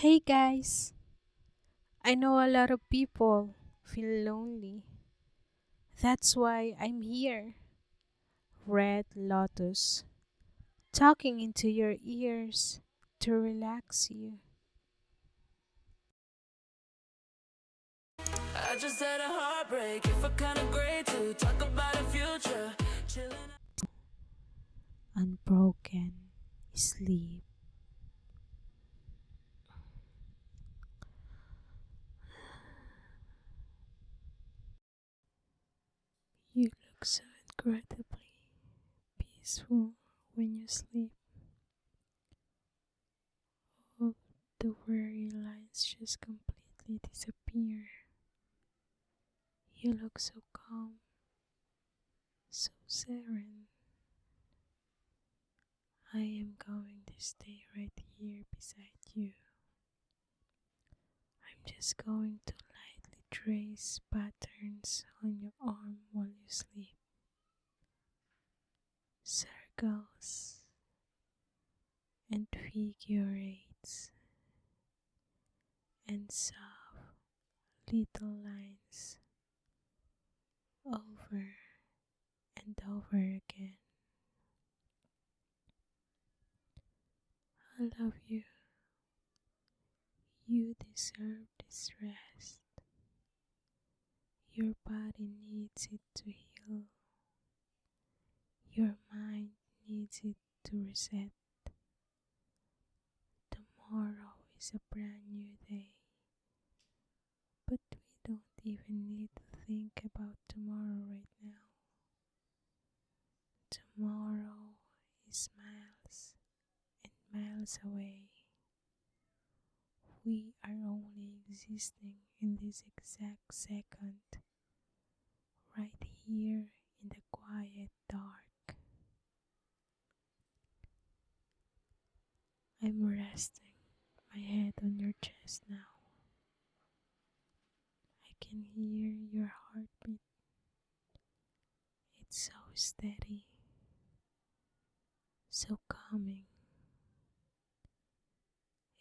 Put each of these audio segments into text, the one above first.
Hey guys, I know a lot of people feel lonely. That's why I'm here, Red Lotus, talking into your ears to relax you. I just had a heartbreak. If I kinda great to talk about the future. Chilling. Unbroken sleep. You look so incredibly peaceful when you sleep. All the weary lines just completely disappear. You look so calm, so serene. I am going to stay right here beside you. I'm just going to lightly trace patterns on your arm while you sleep. Circles and figure eights and soft little lines over and over again. I love you. You deserve this rest. Your body needs it to heal. Your mind needs it to reset. Tomorrow is a brand new day, but we don't even need to think about tomorrow right now. Tomorrow is miles and miles away. We are only existing in this exact second, right here in the quiet dark. I'm resting my head on your chest now. I can hear your heartbeat. It's so steady, so calming.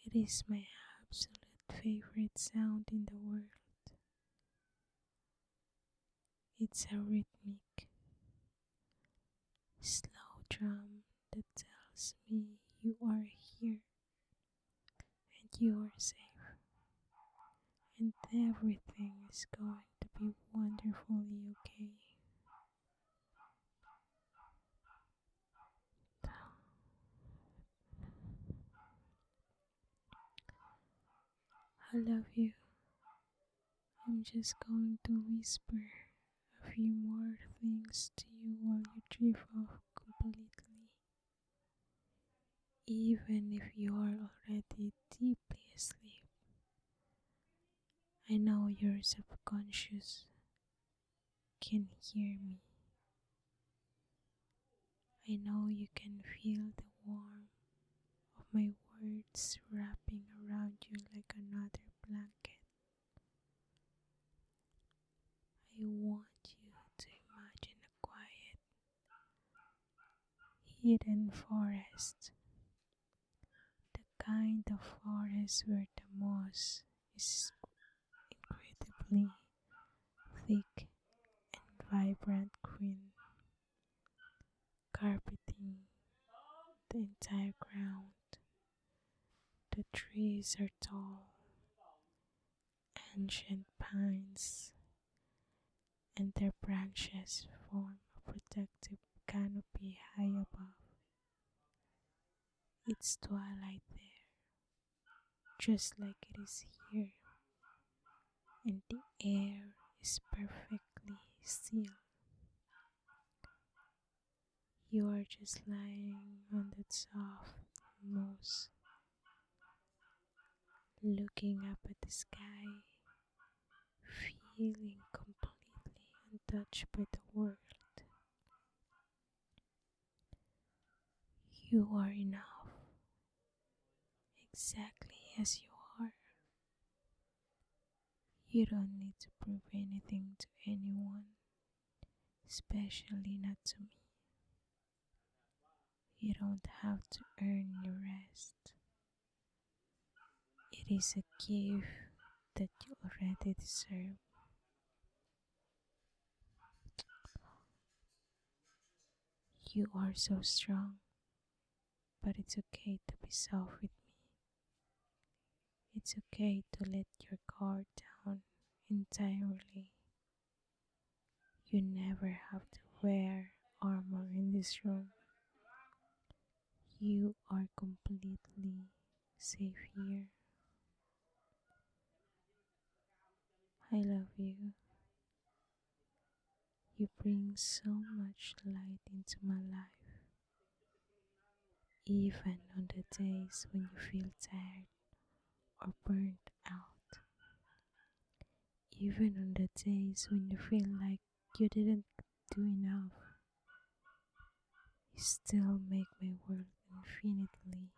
It is my absolute favorite sound in the world. It's a rhythmic, slow drum that tells me you are here and you are safe and everything is going to be wonderfully okay. I love you. I'm just going to whisper a few more things to you while you drift off completely. Even if you are already deeply asleep, I know your subconscious can hear me. I know you can feel the warmth of my words wrapping around you like another blanket. I want you to imagine a quiet, hidden forest. The kind of forest where the moss is incredibly thick and vibrant green, carpeting the entire ground. The trees are tall, ancient pines, and their branches form a protective canopy high above. It's twilight there, just like it is here, and the air is perfectly still. You are just lying on that soft moss, looking up at the sky, feeling completely untouched by the world. You are enough, exactly as you are. You don't need to prove anything to anyone, especially not to me. You don't have to earn your rest. It is a gift that you already deserve. You are so strong, but it's okay to be soft with me. It's okay to let your guard down entirely. You never have to wear armor in this room. You are completely safe here. I love you. You bring so much light into my life, even on the days when you feel tired or burnt out, even on the days when you feel like you didn't do enough. You still make my world infinitely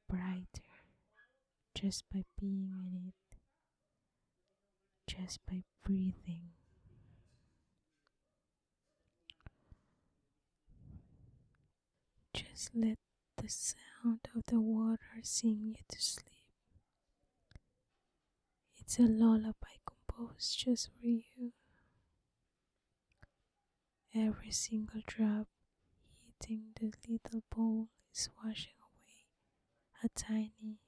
brighter just by being in it, just by breathing. Just let the sound of the water sing you to sleep. It's a lullaby composed just for you. Every single drop hitting the little bowl is washing away a tiny,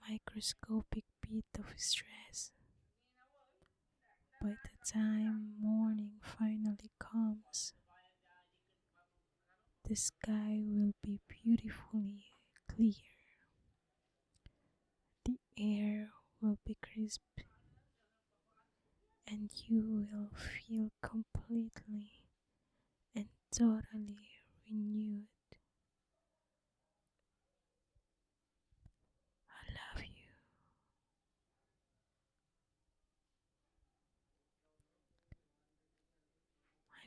microscopic bit of stress. By the time morning finally comes, the sky will be beautifully clear. The air will be crisp, and you will feel completely and totally renewed. I love you.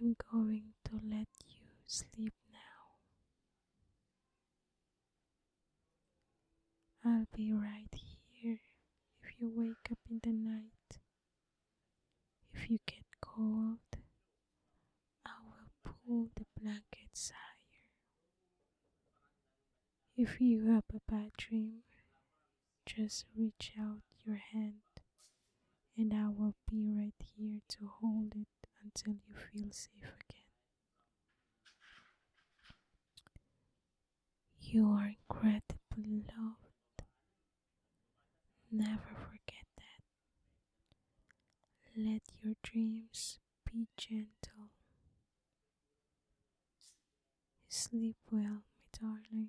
I'm going to let you sleep now. I'll be right here if you wake up in the night. If you get cold, I will pull the blankets higher. If you have a bad dream, just reach out your hand and I will be right here to hold it until you feel safe again. You are incredibly loved. Never forget that. Let your dreams be gentle. Sleep well, my darling.